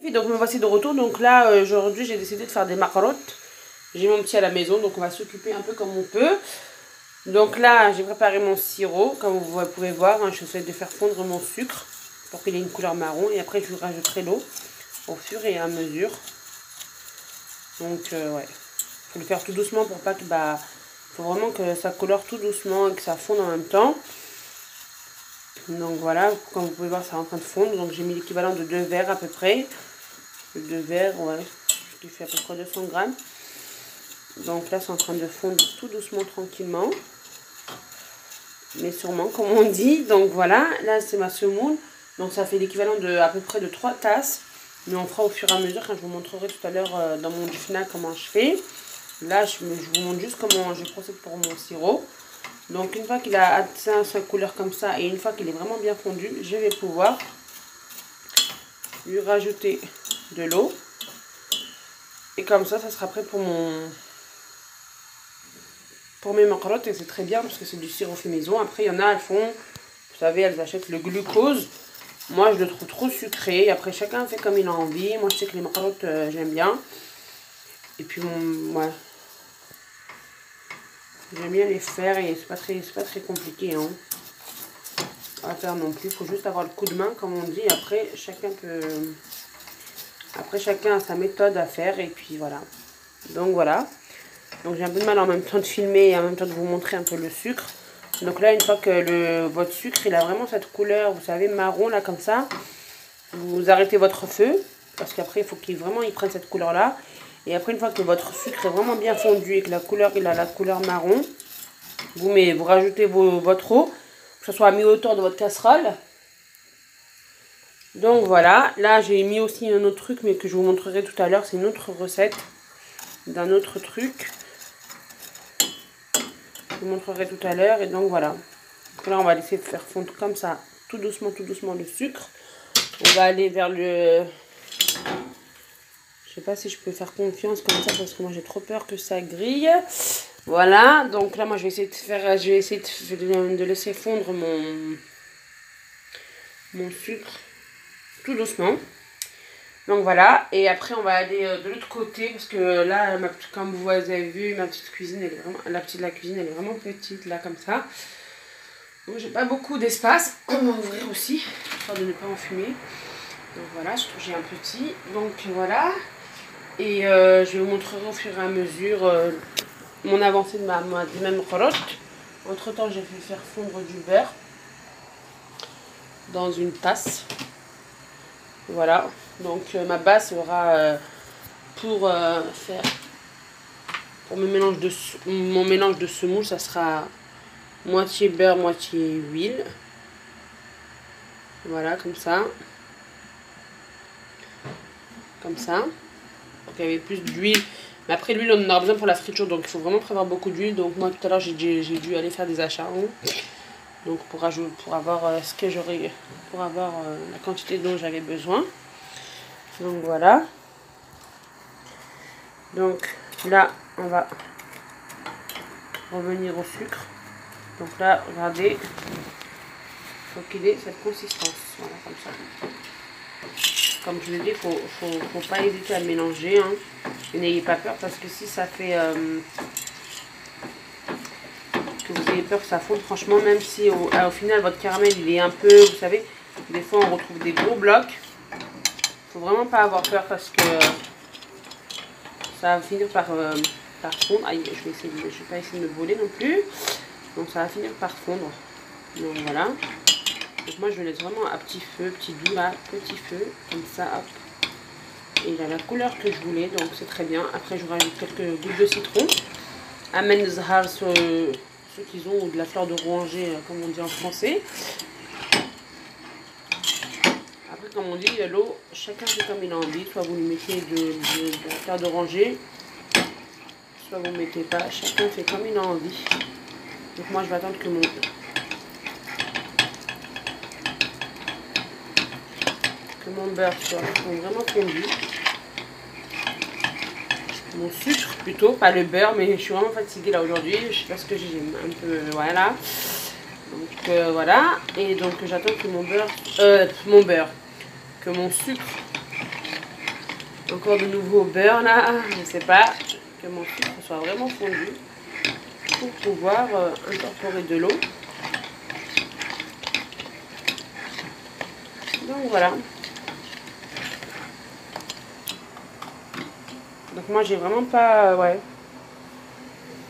Et donc me voici de retour. Donc là aujourd'hui j'ai décidé de faire des macarottes. J'ai mon petit à la maison donc on va s'occuper un peu comme on peut. Donc là j'ai préparé mon sirop comme vous pouvez voir. Hein, j'essaie de faire fondre mon sucre pour qu'il ait une couleur marron. Et après je lui rajouterai l'eau au fur et à mesure. Donc ouais, faut le faire tout doucement pour pas que faut vraiment que ça colore tout doucement et que ça fonde en même temps. Donc voilà, comme vous pouvez voir, c'est en train de fondre. Donc j'ai mis l'équivalent de 2 verres à peu près. 2 verres, ouais, ce qui fait à peu près 200 grammes. Donc là, c'est en train de fondre tout doucement, tranquillement. Mais sûrement, comme on dit. Donc voilà, là c'est ma semoule. Donc ça fait l'équivalent de à peu près de 3 tasses. Mais on fera au fur et à mesure quand je vous montrerai tout à l'heure dans mon final comment je fais. Là, je vous montre juste comment je procède pour mon sirop. Donc une fois qu'il a atteint sa couleur comme ça et une fois qu'il est vraiment bien fondu, je vais pouvoir lui rajouter de l'eau. Et comme ça sera prêt pour mes macarottes. Et c'est très bien parce que c'est du sirop fait maison. Après il y en a, elles font, vous savez, elles achètent le glucose. Moi je le trouve trop sucré. Après chacun fait comme il a envie. Moi je sais que les macarottes j'aime bien. Et puis ouais. J'aime bien les faire et c'est pas très compliqué hein, à faire non plus. Il faut juste avoir le coup de main comme on dit. Après chacun a sa méthode à faire et puis voilà. Donc voilà. Donc j'ai un peu de mal en même temps de filmer et en même temps de vous montrer un peu le sucre. Donc là une fois que votre sucre il a vraiment cette couleur, vous savez, marron là comme ça, vous arrêtez votre feu parce qu'après il faut qu'il prenne cette couleur là. Et après, une fois que votre sucre est vraiment bien fondu et que la couleur, il a la couleur marron, vous rajoutez votre eau, que ce soit à mi-hauteur de votre casserole. Donc voilà, là j'ai mis aussi un autre truc, mais que je vous montrerai tout à l'heure. C'est une autre recette d'un autre truc. Je vous montrerai tout à l'heure. Et donc voilà. Donc là, on va laisser faire fondre comme ça, tout doucement le sucre. On va aller vers le... Je sais pas si je peux faire confiance comme ça parce que moi j'ai trop peur que ça grille. Voilà, donc là moi je vais essayer de laisser fondre mon sucre tout doucement. Donc voilà, et après on va aller de l'autre côté parce que là, comme vous avez vu, ma petite cuisine, elle est vraiment, la cuisine elle est vraiment petite là comme ça. Donc j'ai pas beaucoup d'espace. On va ouvrir aussi, histoire de ne pas enfumer. Donc voilà, surtout j'ai un petit. Donc voilà. Et je vous montrerai au fur et à mesure mon avancée de ma macarotte. Entre temps, j'ai fait faire fondre du beurre dans une tasse. Voilà. Donc ma base sera pour mon mélange de semoule, ça sera moitié beurre, moitié huile. Voilà, comme ça. Comme ça. Donc il y avait plus d'huile. Mais après l'huile on en aura besoin pour la friture. Donc il faut vraiment prévoir beaucoup d'huile. Donc moi tout à l'heure j'ai dû aller faire des achats. Hein. Donc pour avoir la quantité dont j'avais besoin. Donc voilà. Donc là on va revenir au sucre. Donc là regardez. Il faut qu'il ait cette consistance. Voilà comme ça. Comme je l'ai dit, faut pas hésiter à le mélanger. Hein. Et n'ayez pas peur parce que si ça fait que vous ayez peur que ça fonde, franchement, même si au final votre caramel il est un peu, vous savez, des fois on retrouve des gros blocs. Faut vraiment pas avoir peur parce que ça va finir par fondre. Aïe, je vais pas essayer de me voler non plus. Donc ça va finir par fondre. Donc voilà. Donc moi je laisse vraiment à petit feu, petit doux là, petit feu, comme ça, hop. Et il a la couleur que je voulais, donc c'est très bien. Après je rajoute quelques gouttes de citron. Amen zahar, ceux qu'ils ont, ou de la fleur d'oranger, comme on dit en français. Après comme on dit, l'eau, chacun fait comme il a envie. Soit vous lui mettez de la fleur d'oranger, soit vous ne mettez pas. Chacun fait comme il a envie. Donc moi je vais attendre que mon beurre soit vraiment fondu. Mon sucre plutôt, pas le beurre, mais je suis vraiment fatiguée là aujourd'hui. Je sais pas ce que j'ai un peu. Voilà. Donc voilà. Et donc j'attends que que mon sucre Encore de nouveau au beurre là, je ne sais pas, que mon sucre soit vraiment fondu pour pouvoir incorporer de l'eau. Donc voilà. Donc moi j'ai vraiment pas, ouais.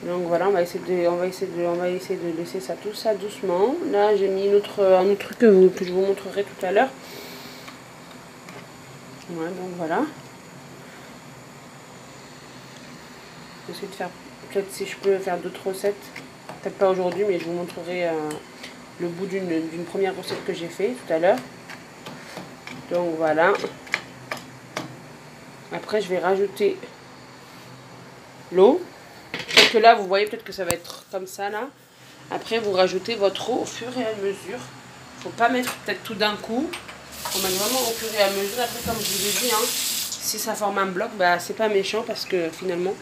Donc voilà, on va essayer de laisser ça tout ça doucement. Là j'ai mis un autre truc que je vous montrerai tout à l'heure. Ouais, donc voilà. J'essaie de faire, peut-être si je peux faire d'autres recettes. Peut-être pas aujourd'hui, mais je vous montrerai le bout d'une première recette que j'ai fait tout à l'heure. Donc voilà. Après je vais rajouter l'eau. Peut-être que là vous voyez peut-être que ça va être comme ça là. Après vous rajoutez votre eau au fur et à mesure. Faut pas mettre peut-être tout d'un coup. Faut mettre vraiment au fur et à mesure. Après comme je vous ai dit, hein, si ça forme un bloc, bah c'est pas méchant parce que finalement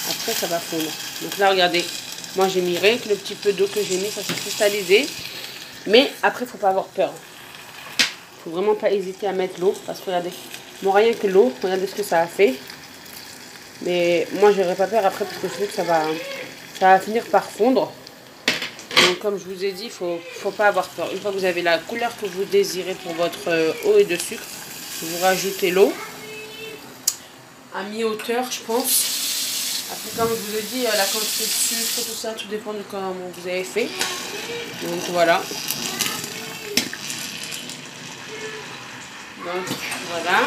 après ça va fondre. Donc là regardez, moi j'ai mis rien que le petit peu d'eau que j'ai mis, ça s'est cristallisé. Mais après faut pas avoir peur. Faut vraiment pas hésiter à mettre l'eau parce que regardez, bon rien que l'eau, regardez ce que ça a fait. Mais moi j'aurais pas peur après parce que je sais que ça va finir par fondre. Donc comme je vous ai dit, faut pas avoir peur. Une fois que vous avez la couleur que vous désirez pour votre eau et de sucre, vous rajoutez l'eau à mi-hauteur je pense. Après comme je vous ai dit, la quantité de sucre, tout ça, tout dépend de comment vous avez fait. Donc voilà. Donc voilà.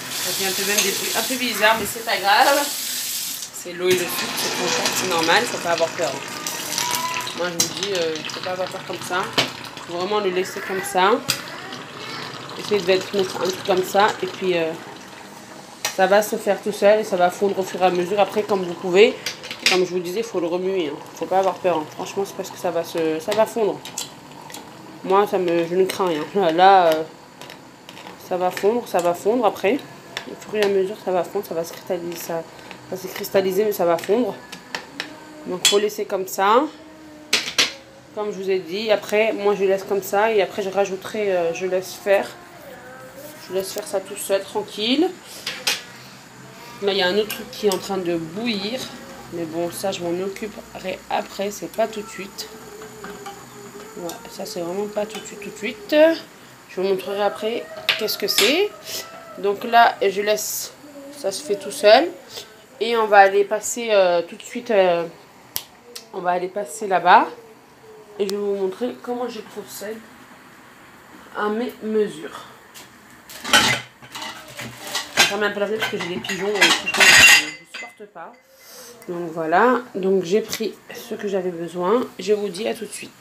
Ça fait un peu même des bruits un peu bizarres, mais c'est pas grave. C'est l'eau et le sucre, c'est contact, c'est normal, faut pas avoir peur. Moi je vous dis, faut pas avoir peur comme ça. Faut vraiment le laisser comme ça. Essayez de mettre un truc comme ça et puis ça va se faire tout seul et ça va fondre au fur et à mesure. Après comme vous pouvez, comme je vous disais, il faut le remuer. Hein. Faut pas avoir peur. Hein. Franchement c'est parce que ça va fondre. Moi je ne crains rien. Là ça va fondre après. Au fur et à mesure ça va fondre, ça va se cristalliser, ça va se cristalliser mais ça va fondre. Donc faut laisser comme ça. Comme je vous ai dit, après moi je laisse comme ça et après je rajouterai, je laisse faire ça tout seul, tranquille. Là il y a un autre truc qui est en train de bouillir, mais bon ça je m'en occuperai après, c'est pas tout de suite. Ouais, ça c'est vraiment pas tout de suite. Je vous montrerai après qu'est-ce que c'est. Donc là je laisse, ça se fait tout seul et on va aller passer tout de suite, on va aller passer là-bas. Et je vais vous montrer comment je procède à mes mesures. Je ferme un peu la fenêtre parce que j'ai des pigeons et franchement je ne supporte pas. Donc voilà, donc j'ai pris ce que j'avais besoin. Je vous dis à tout de suite.